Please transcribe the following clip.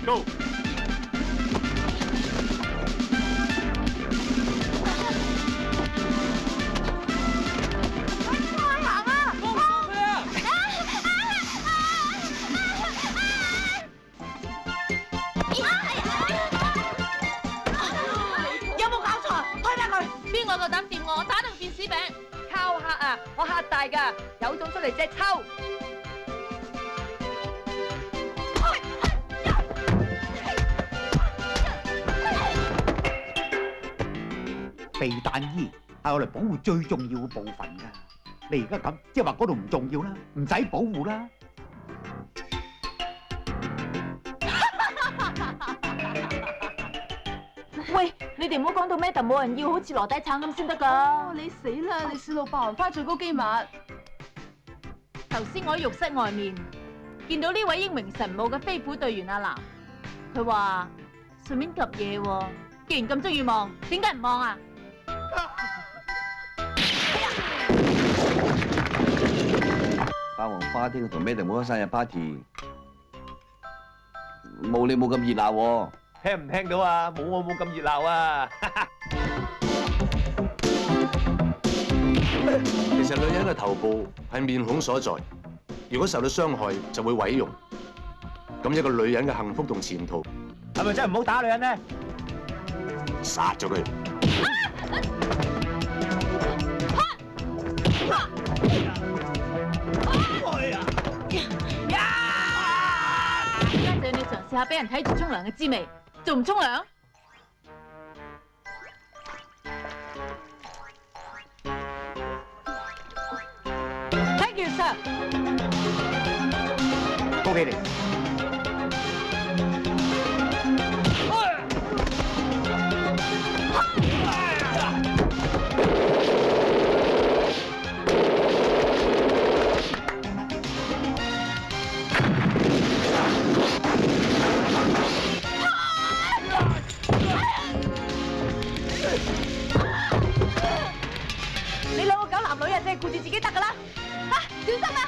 Go！ 有冇搞錯？推翻佢！邊個夠膽掂我？我打到變屎餅！靠客啊！我客大㗎，有種出嚟隻抽！避彈衣係我嚟保護最重要嘅部分㗎。你而家咁，即係話嗰度唔重要啦，唔使保護啦。喂，你哋唔好講到咩就冇人要，好似羅底橙咁先得㗎。你死啦！你試到爆人花最高機密。頭先我喺浴室外面見到呢位英明神武嘅飛虎隊員阿南，佢話順便及嘢喎。既然咁中意望，點解唔望啊？霸王花廳同 Madam 冇開生日 party， 冇你冇咁熱鬧喎。聽唔聽到啊？冇我冇咁熱鬧啊！其實女人嘅頭部係面孔所在，如果受到傷害就會毀容。咁一個女人嘅幸福同前途，係咪真係唔好打女人呢？殺咗佢！家姐，你嘗試下俾人睇住沖涼嘅滋味，仲唔沖涼 ？Thank you, sir。恭喜你！你兩個狗男女啊，淨係顧住自己得㗎啦！嚇，小心啊！